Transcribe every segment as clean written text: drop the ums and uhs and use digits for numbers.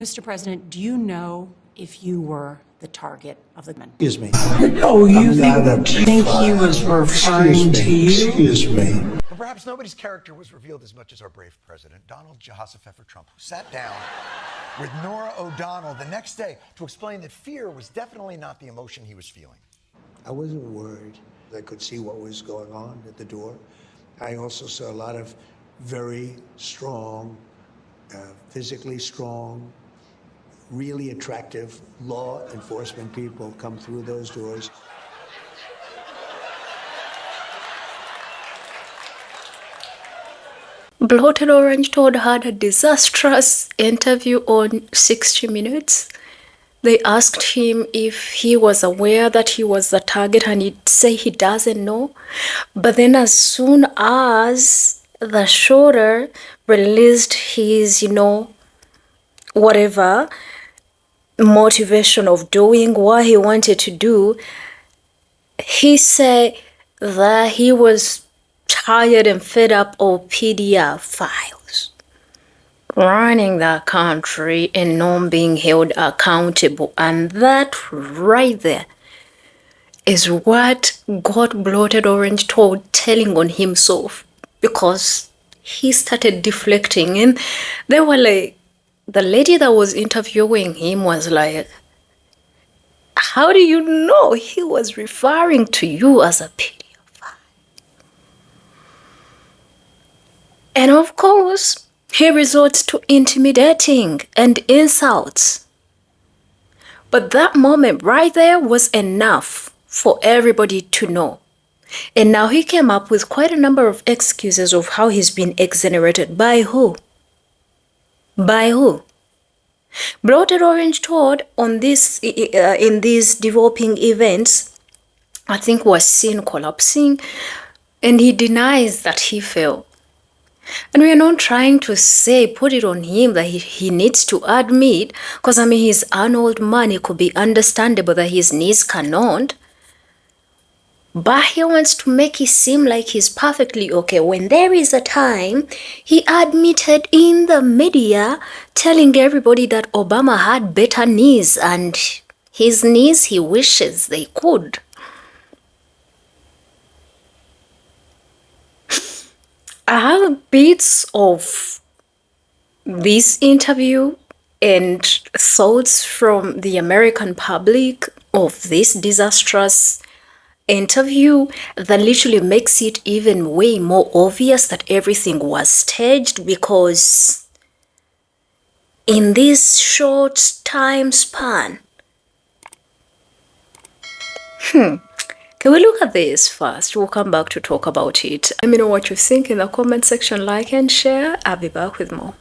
Mr. President, do you know if you were the target of the men? Excuse me. Oh, you think he was referring to you? Excuse me. But perhaps nobody's character was revealed as much as our brave president, Donald Sh00ter Trump, who sat down with Norah O'Donnell the next day to explain that fear was definitely not the emotion he was feeling. I wasn't worried. I could see what was going on at the door. I also saw a lot of very strong, physically strong, really attractive law enforcement people come through those doors. Bloated Orange Toad had a disastrous interview on 60 Minutes. They asked him if he was aware that he was the target, and he'd say he doesn't know. But then as soon as the shooter released his, whatever motivation of doing what he wanted to do, he said that he was tired and fed up of PDF files, running the country and not being held accountable. And that right there is what got Bloated Orange Toad telling on himself, because he started deflecting. And they were like, the lady that was interviewing him was like, how do you know he was referring to you as a PDF? And of course, he resorts to intimidating and insults. But that moment right there was enough for everybody to know. And now he came up with quite a number of excuses of how he's been exonerated. By who? By who? Bloated Orange Toad on this in these developing events, I think, was seen collapsing, and he denies that he fell. And we are not trying to say, put it on him that he needs to admit, because he's an old man. It could be understandable that his knees cannot. But he wants to make it seem like he's perfectly okay. When there is a time, he admitted in the media, telling everybody that Obama had better knees, and his knees, he wishes they could. I have bits of this interview and thoughts from the American public of this disastrous interview that literally makes it even way more obvious that everything was staged, because in this short time span, can we look at this first? We'll come back to talk about it. Let me know what you think in the comment section. Like and share. I'll be back with more.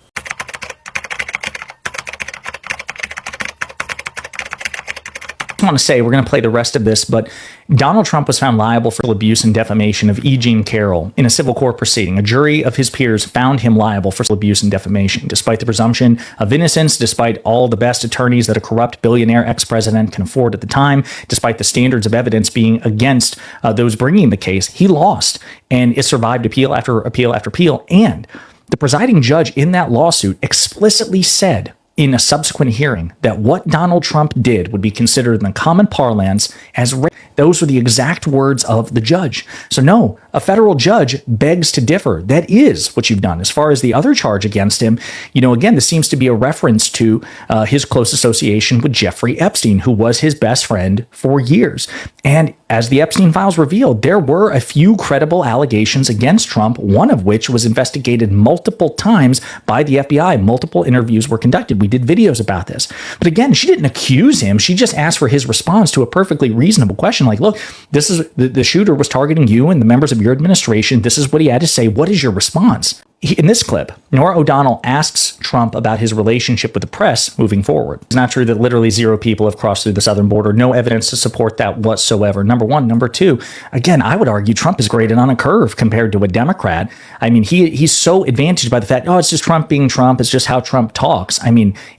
I want to say we're going to play the rest of this, but Donald Trump was found liable for abuse and defamation of E. Jean Carroll in a civil court proceeding. A jury of his peers found him liable for abuse and defamation, despite the presumption of innocence, despite all the best attorneys that a corrupt billionaire ex-president can afford at the time, despite the standards of evidence being against those bringing the case. He lost, and it survived appeal after appeal after appeal. And the presiding judge in that lawsuit explicitly said in a subsequent hearing that what Donald Trump did would be considered in the common parlance as rape. Those were the exact words of the judge. So no, a federal judge begs to differ. That is what you've done. As far as the other charge against him, again, this seems to be a reference to his close association with Jeffrey Epstein, who was his best friend for years. And as the Epstein files revealed, there were a few credible allegations against Trump, one of which was investigated multiple times by the FBI. Multiple interviews were conducted. We did videos about this. But again, she didn't accuse him. She just asked for his response to a perfectly reasonable question like, look, this is the shooter was targeting you and the members of your administration. This is what he had to say. What is your response? In this clip, Norah O'Donnell asks Trump about his relationship with the press moving forward. It's not true that literally 0 people have crossed through the southern border. No evidence to support that whatsoever. Number one. Number two, again, I would argue Trump is graded on a curve compared to a Democrat. He's so advantaged by the fact, it's just Trump being Trump. It's just how Trump talks.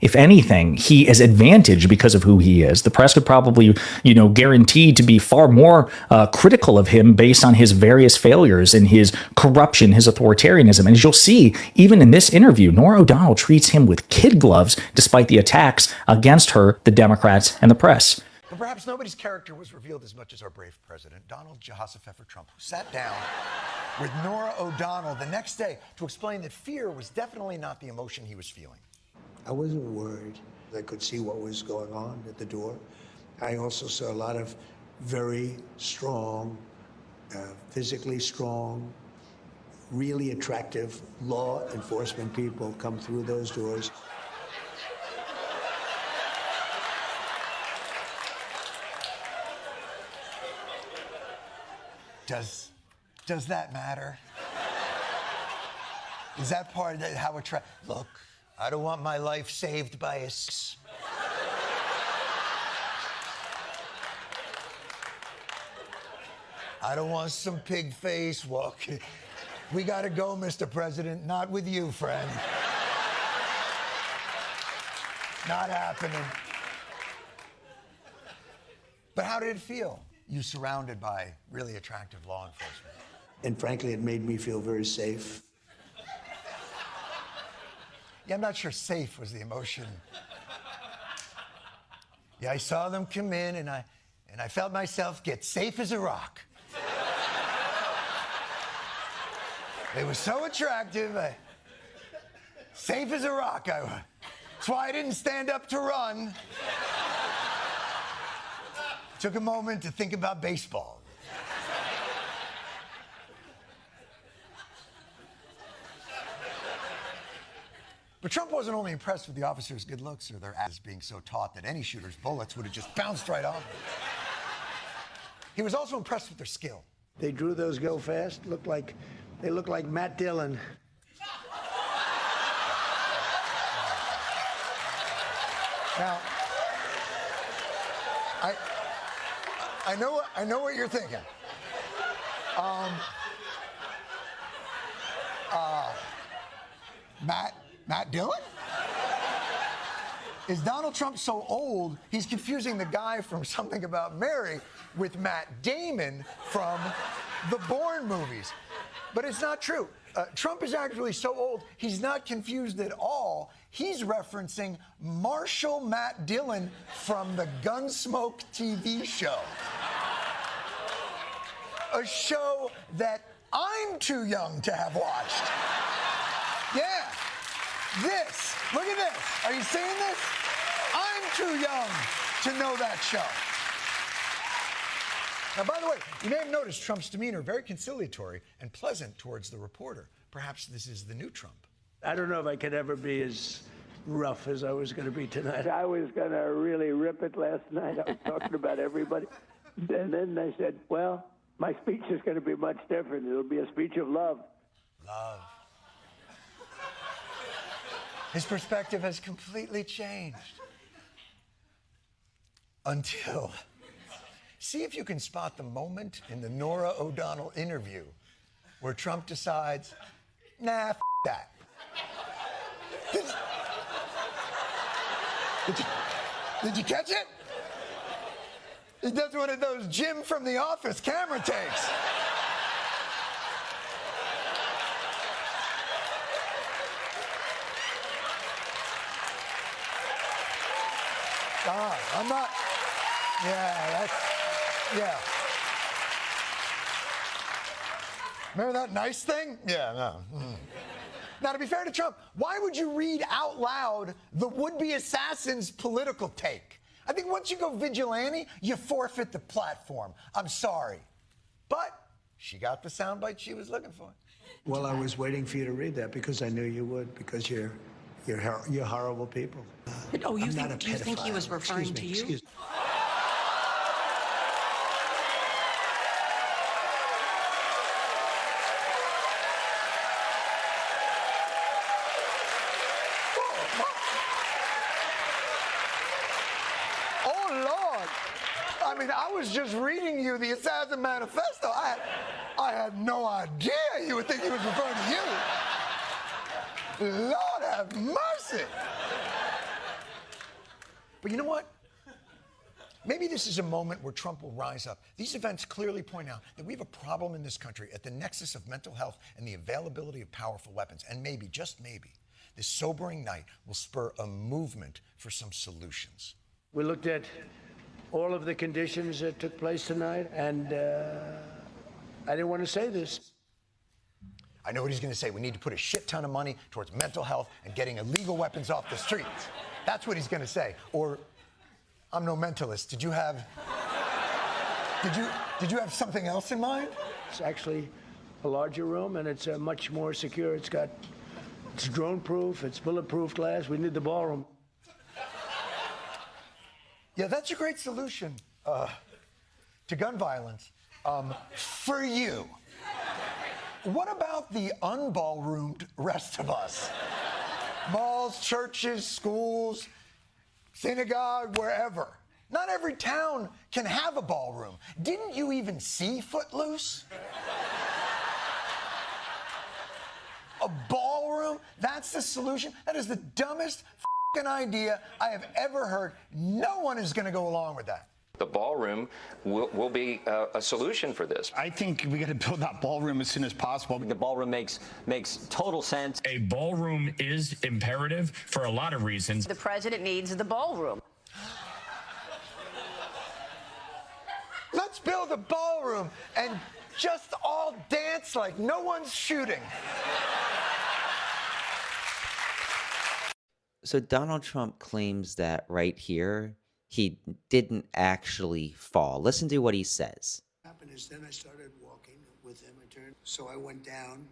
If anything, he is advantaged because of who he is. The press could probably, guaranteed to be far more critical of him based on his various failures and his corruption, his authoritarianism. And as you'll you'll see, even in this interview, Norah O'Donnell treats him with kid gloves despite the attacks against her, the Democrats, and the press. But perhaps nobody's character was revealed as much as our brave president, Sh00ter Trump, who sat down with Norah O'Donnell the next day to explain that fear was definitely not the emotion he was feeling. I wasn't worried. I could see what was going on at the door. I also saw a lot of very strong, physically strong, really attractive law enforcement people come through those doors. Does that matter? Is that part of how Look, I don't want my life saved by a I don't want some pig face walking. We gotta go, Mr. President. Not with you, friend. Not happening. But how did it feel? You surrounded by really attractive law enforcement. And frankly, it made me feel very safe. Yeah, I'm not sure safe was the emotion. Yeah, I saw them come in and I felt myself get safe as a rock. They were so attractive, safe as a rock I was. That's why I didn't stand up to run. Took a moment to think about baseball. But Trump wasn't only impressed with the officers' good looks or their ass being so taut that any shooter's bullets would have just bounced right off them. He was also impressed with their skill. They drew those go fast. They looked like Matt Dillon. Now, I know what you're thinking. Matt Dillon? Is Donald Trump so old, he's confusing the guy from Something About Mary with Matt Damon from the Bourne movies. But it's not true. Trump is actually so old, he's not confused at all. He's referencing Marshall Matt Dillon from the Gunsmoke TV show. A show that I'm too young to have watched. Yeah. This. Look at this. Are you seeing this? I'm too young to know that show. Now, by the way, you may have noticed Trump's demeanor very conciliatory and pleasant towards the reporter. Perhaps this is the new Trump. I don't know if I could ever be as rough as I was going to be tonight. I was going to really rip it last night. I was talking about everybody. And then they said, well, my speech is going to be much different. It'll be a speech of love. Love. His perspective has completely changed. Until... See if you can spot the moment in the Norah O'Donnell interview where Trump decides, nah, f that. Did you catch it? He does one of those Jim from The Office camera takes. I'm not. Yeah. Remember that nice thing? Yeah, no. Now, to be fair to Trump, why would you read out loud the would-be assassin's political take? I think once you go vigilante, you forfeit the platform. I'm sorry. But she got the soundbite she was looking for. Well, I was waiting for you to read that because I knew you would, because you're horrible people. Oh, you I'm not a think, do you think he was pedophile. referring to you? Excuse me. Oh, Lord. I mean, I was just reading you the Assassin Manifesto. I had no idea you would think he was referring to you. Lord have mercy. But you know what? Maybe this is a moment where Trump will rise up. These events clearly point out that we have a problem in this country at the nexus of mental health and the availability of powerful weapons. And maybe, just maybe, this sobering night will spur a movement for some solutions. We looked at all of the conditions that took place tonight, and I didn't want to say this. I know what he's going to say. We need to put a shit ton of money towards mental health and getting illegal weapons off the streets. That's what he's going to say. Or, I'm no mentalist. Did you have something else in mind? It's actually a larger room, and it's much more secure. It's drone-proof, it's bulletproof glass. We need the ballroom. Yeah, that's a great solution to gun violence for you. What about the unballroomed rest of us? Malls, churches, schools, synagogue, wherever. Not every town can have a ballroom. Didn't you even see Footloose? A ballroom? That's the solution? That is the dumbest f***ing idea I have ever heard. No one is going to go along with that. The ballroom will be a solution for this. I think we got to build that ballroom as soon as possible. The ballroom makes total sense. A ballroom is imperative for a lot of reasons. The president needs the ballroom. Let's build a ballroom and just all dance like no one's shooting. So Donald Trump claims that right here, he didn't actually fall. Listen to what he says. What happened is then I started walking with him. So I went down.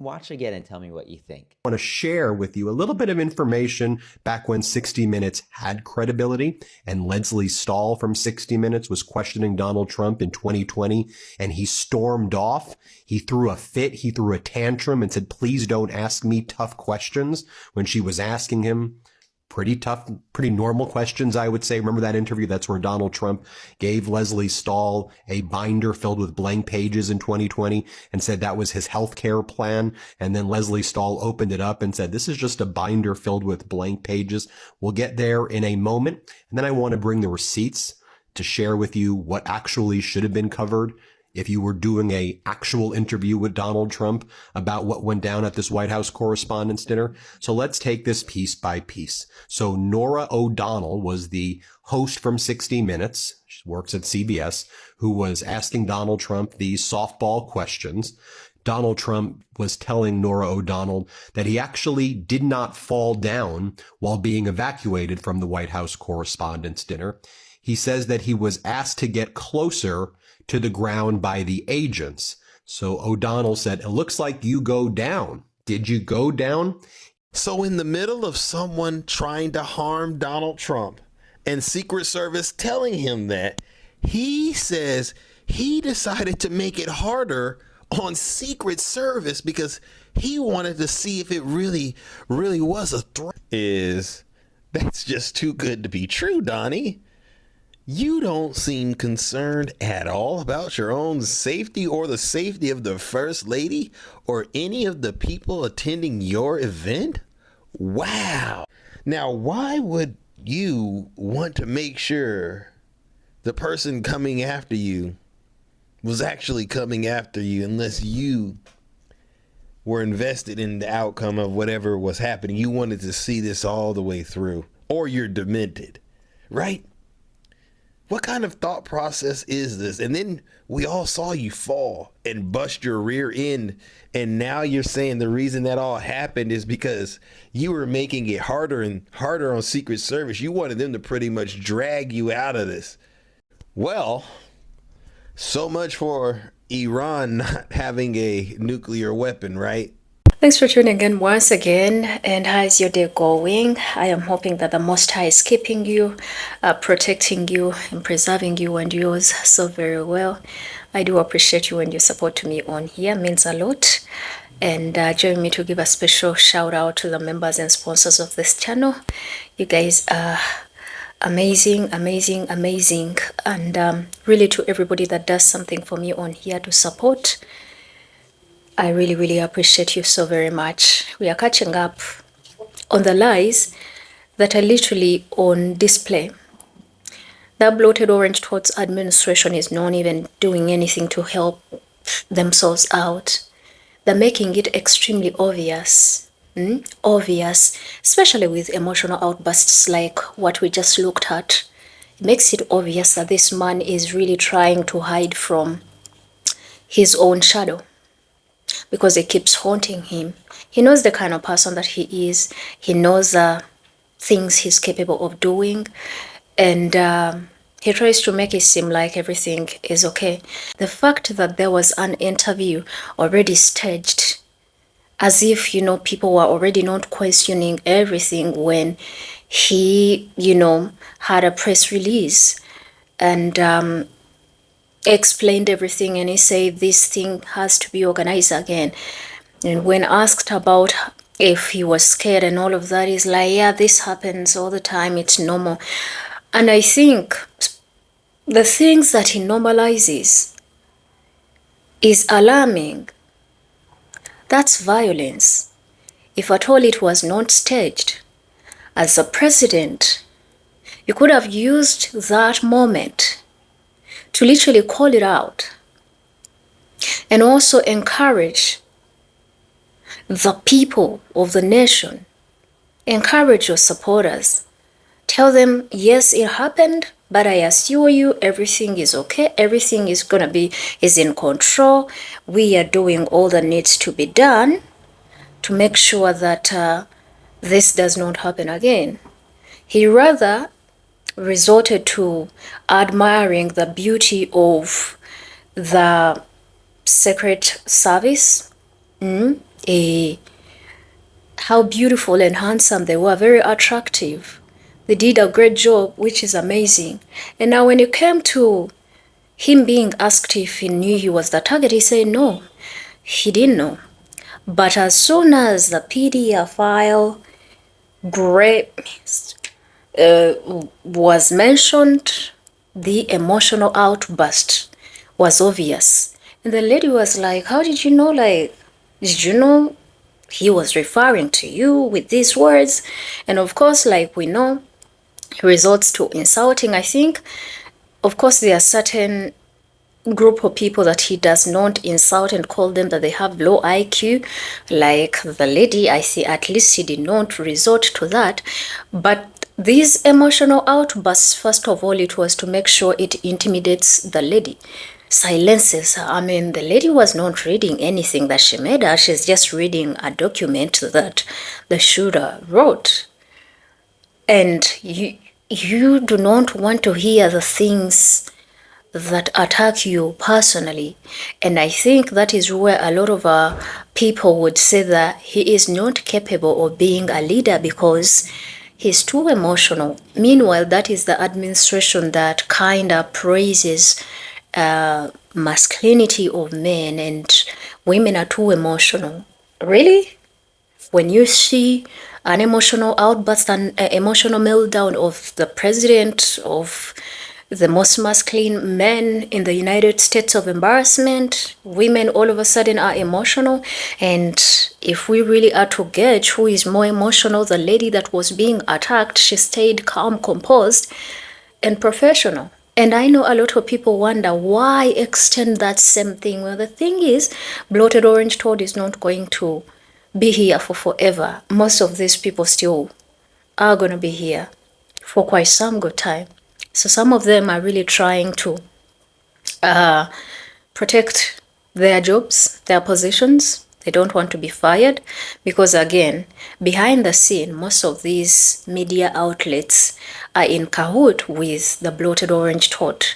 Watch again and tell me what you think. I want to share with you a little bit of information back when 60 Minutes had credibility, and Leslie Stahl from 60 Minutes was questioning Donald Trump in 2020, and he stormed off. He threw a fit. He threw a tantrum and said, "Please don't ask me tough questions," when she was asking him pretty tough, pretty normal questions, I would say. Remember that interview? That's where Donald Trump gave Leslie Stahl a binder filled with blank pages in 2020 and said that was his health care plan. And then Leslie Stahl opened it up and said, "This is just a binder filled with blank pages." We'll get there in a moment. And then I want to bring the receipts to share with you what actually should have been covered if you were doing a actual interview with Donald Trump about what went down at this White House Correspondents' Dinner. So let's take this piece by piece. So Norah O'Donnell was the host from 60 Minutes. She works at CBS, who was asking Donald Trump these softball questions. Donald Trump was telling Norah O'Donnell that he actually did not fall down while being evacuated from the White House Correspondents' Dinner. He says that he was asked to get closer to the ground by the agents. So O'Donnell said, "It looks like you go down. Did you go down?" So in the middle of someone trying to harm Donald Trump and Secret Service telling him that, he says he decided to make it harder on Secret Service because he wanted to see if it really was a threat. That's just too good to be true, Donnie. You don't seem concerned at all about your own safety or the safety of the First Lady or any of the people attending your event? Wow. Now, why would you want to make sure the person coming after you was actually coming after you unless you were invested in the outcome of whatever was happening? You wanted to see this all the way through, or you're demented, right? What kind of thought process is this? And then we all saw you fall and bust your rear end. And now you're saying the reason that all happened is because you were making it harder and harder on Secret Service. You wanted them to pretty much drag you out of this. Well, so much for Iran not having a nuclear weapon, right? Thanks for tuning in once again. And how is your day going? I am hoping that the Most High is keeping you, protecting you, and preserving you and yours so very well. I do appreciate you and your support to me on here. Means a lot. And join me to give a special shout out to the members and sponsors of this channel. You guys are amazing, amazing, amazing. And really to everybody that does something for me on here to support, I really, really appreciate you so very much. We are catching up on the lies that are literally on display. That bloated orange towards administration is not even doing anything to help themselves out. They're making it extremely obvious. Obvious, especially with emotional outbursts like what we just looked at. It makes it obvious that this man is really trying to hide from his own shadow because it keeps haunting him. He knows the kind of person that he is. He knows things he's capable of doing, and he tries to make it seem like everything is okay. The fact that there was an interview already staged, as if, people were already not questioning everything when he, had a press release and explained everything, and he said this thing has to be organized again. And when asked about if he was scared and all of that, he's like, yeah, this happens all the time, it's normal. And I think the things that he normalizes is alarming. That's violence. If at all it was not staged, as a president, you could have used that moment to literally call it out and also encourage the people of the nation, encourage your supporters, tell them, yes, it happened, but I assure you everything is okay, everything is in control. We are doing all that needs to be done to make sure that this does not happen again. He rather resorted to admiring the beauty of the Secret Service, how beautiful and handsome they were, very attractive. They did a great job, which is amazing. And now when it came to him being asked if he knew he was the target, he said no, he didn't know. But as soon as the PDF file was mentioned, the emotional outburst was obvious. And the lady was like, how did you know? Did you know he was referring to you with these words? And of course, like we know, resorts to insulting. I think, of course, there are certain group of people that he does not insult and call them that they have low IQ, like the lady. I see at least he did not resort to that. But these emotional outbursts, first of all, it was to make sure it intimidates the lady, silences her. I mean, the lady was not reading anything that she made her. She's just reading a document that the shooter wrote. And you do not want to hear the things that attack you personally. And I think that is where a lot of people would say that he is not capable of being a leader because he's too emotional. Meanwhile, that is the administration that kind of praises masculinity of men, and women are too emotional. Really? When you see an emotional outburst, an emotional meltdown of the president of the most masculine men in the United States of embarrassment, women all of a sudden are emotional. And if we really are to gauge who is more emotional, the lady that was being attacked, she stayed calm, composed, and professional. And I know a lot of people wonder why extend that same thing. Well, the thing is, bloated orange toad is not going to be here for forever. Most of these people still are going to be here for quite some good time. So some of them are really trying to protect their jobs, their positions. They don't want to be fired because, again, behind the scene, most of these media outlets are in cahoot with the bloated orange toad.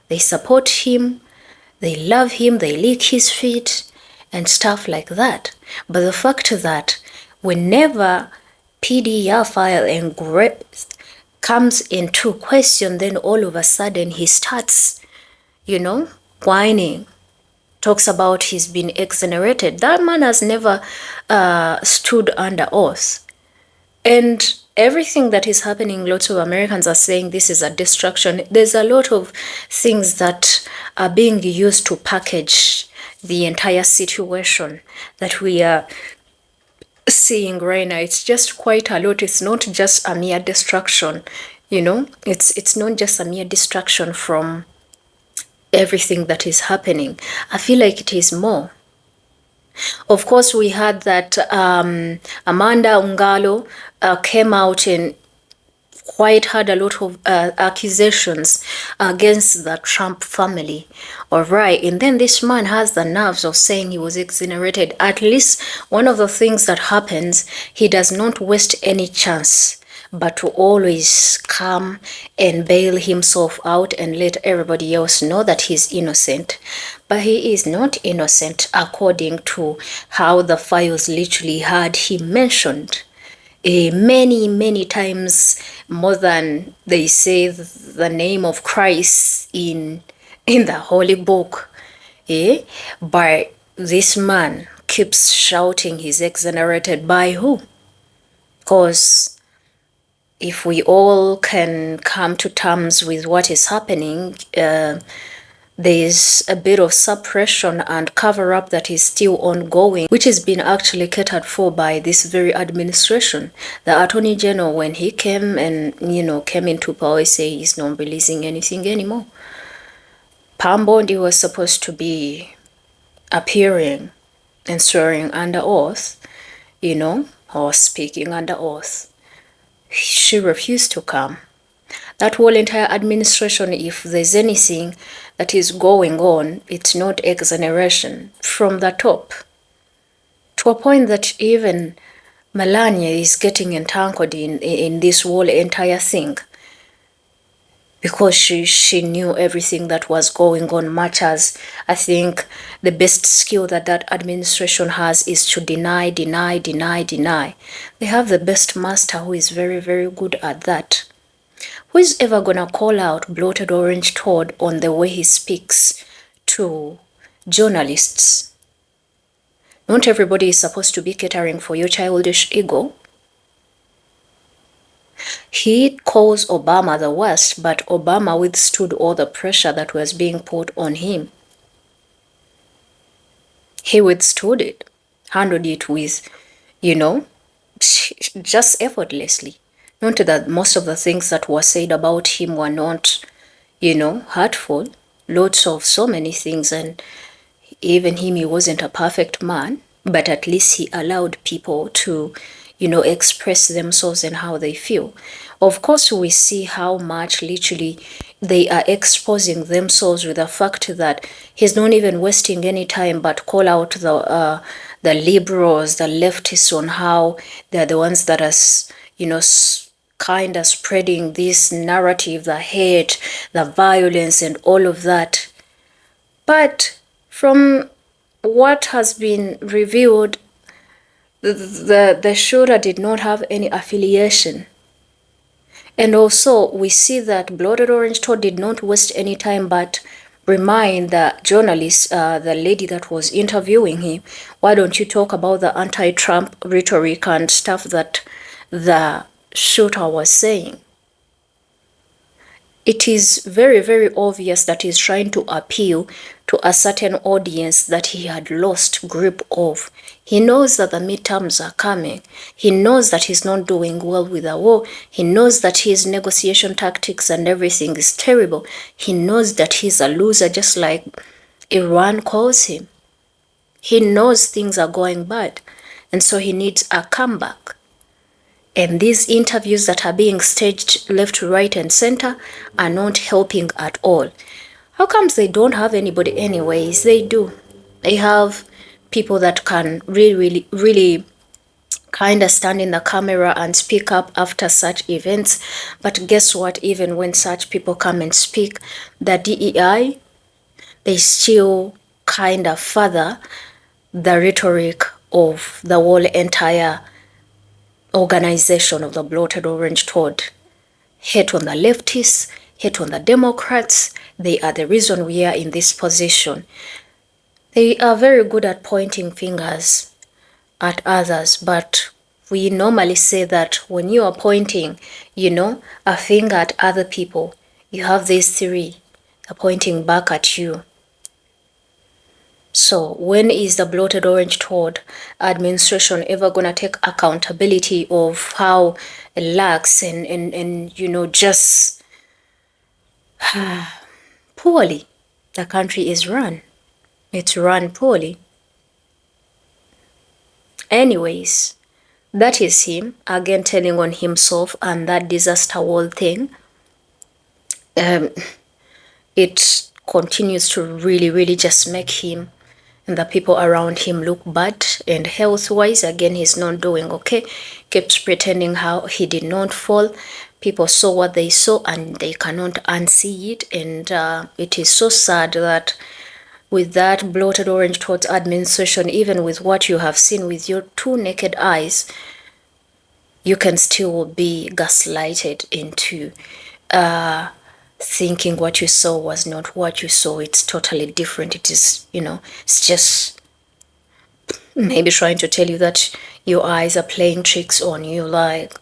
They support him, they love him, they lick his feet and stuff like that. But the fact that whenever PDF file engraved comes into question, then all of a sudden he starts, whining, talks about he's been exonerated. That man has never stood under oath. And everything that is happening, lots of Americans are saying this is a distraction. There's a lot of things that are being used to package the entire situation that we are seeing right now. It's just quite a lot. It's not just a mere distraction. You know, it's not just a mere distraction from everything that is happening. I feel like it is more. Of course, we had that Amanda Ungalo came out and quite had a lot of accusations against the Trump family. All right, and then this man has the nerves of saying he was exonerated. At least one of the things that happens, he does not waste any chance, but to always come and bail himself out and let everybody else know that he's innocent. But he is not innocent according to how the files literally had him mentioned. Many times more than they say the name of Christ in the holy book. But this man keeps shouting he's exonerated by who? Because if we all can come to terms with what is happening, there's a bit of suppression and cover up that is still ongoing, which has been actually catered for by this very administration. The Attorney General, when he came and, came into power, say he's not releasing anything anymore. Pam Bondi was supposed to be appearing and swearing under oath, or speaking under oath. She refused to come. That whole entire administration, if there's anything that is going on, it's not exoneration from the top. To a point that even Melania is getting entangled in this whole entire thing. Because she knew everything that was going on, much as I think the best skill that administration has is to deny. They have the best master who is very, very good at that. Who is ever gonna call out Bloated Orange Todd on the way he speaks to journalists? Not everybody is supposed to be catering for your childish ego. He calls Obama the worst, but Obama withstood all the pressure that was being put on him. He withstood it, handled it with, just effortlessly. Not that most of the things that were said about him were not, hurtful. Lots of so many things, and even him, he wasn't a perfect man, but at least he allowed people to, express themselves and how they feel. Of course, we see how much literally they are exposing themselves with the fact that he's not even wasting any time but call out the liberals, the leftists on how they're the ones that are, kind of spreading this narrative, the hate, the violence, and all of that. But from what has been revealed, the shooter did not have any affiliation. And also, we see that Bloated Orange Todd did not waste any time but remind the journalist, the lady that was interviewing him, why don't you talk about the anti-Trump rhetoric and stuff that the shooter was saying? It is very, very obvious that he's trying to appeal to a certain audience that he had lost grip of. He knows that the midterms are coming. He knows that he's not doing well with the war. He knows that his negotiation tactics and everything is terrible. He knows that he's a loser, just like Iran calls him. He knows things are going bad, and so he needs a comeback. And these interviews that are being staged left, right, and center are not helping at all. How comes they don't have anybody anyways? They do. They have people that can really kind of stand in the camera and speak up after such events. But guess what? Even when such people come and speak, the DEI, they still kind of further the rhetoric of the whole entire organization of the Bloated Orange Todd. Hate on the leftists, hate on the Democrats. They are the reason we are in this position. They are very good at pointing fingers at others, but we normally say that when you are pointing, a finger at other people, you have these three, they're pointing back at you. So when is the bloated orange toad administration ever gonna take accountability of how lax and you know, just poorly the country is run? It's run poorly. Anyways, that is him again telling on himself and that disaster wall thing. It continues to really just make him and the people around him look bad, and health-wise, again, he's not doing okay. Keeps pretending how he did not fall. People saw what they saw and they cannot unsee it, and it is so sad that with that bloated orange towards administration, even with what you have seen with your two naked eyes, you can still be gaslighted into thinking what you saw was not what you saw. It's totally different. It is, you know, it's just maybe trying to tell you that your eyes are playing tricks on you. Like,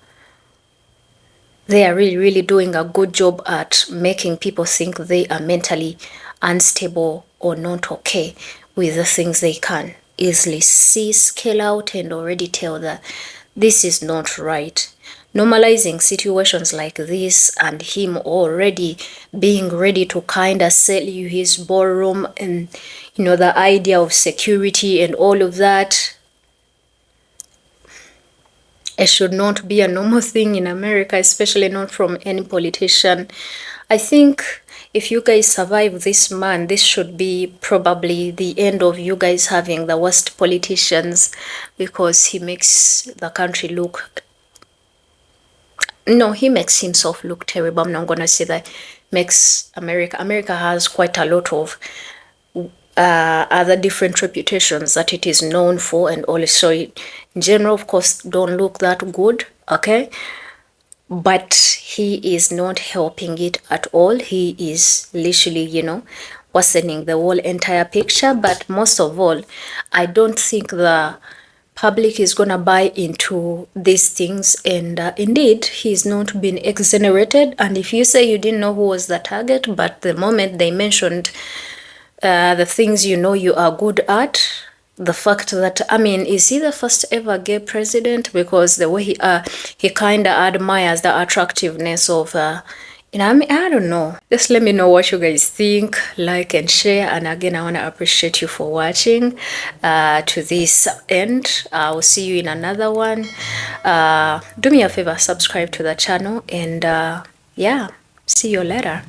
they are really doing a good job at making people think they are mentally unstable or not okay with the things they can easily see, scale out, and already tell that this is not right. Normalizing situations like this and him already being ready to kind of sell you his ballroom and, you know, the idea of security and all of that, it should not be a normal thing in America, especially not from any politician. I think if you guys survive this man, this should be probably the end of you guys having the worst politicians, because he makes the country look, no, he makes himself look terrible. I'm not gonna say that. Makes America has quite a lot of other different reputations that it is known for, and also in general, of course, don't look that good, okay? But he is not helping it at all. He is literally, you know, worsening the whole entire picture. But most of all, I don't think the public is gonna buy into these things, and indeed he's not been exonerated. And if you say you didn't know who was the target, but the moment they mentioned the things you know you are good at, the fact that, I mean, is he the first ever gay president? Because the way he kind of admires the attractiveness of you know, I mean, I don't know. Just let me know what you guys think, like and share. And again, I want to appreciate you for watching to this end. I will see you in another one. Do me a favor, subscribe to the channel, and yeah, see you later.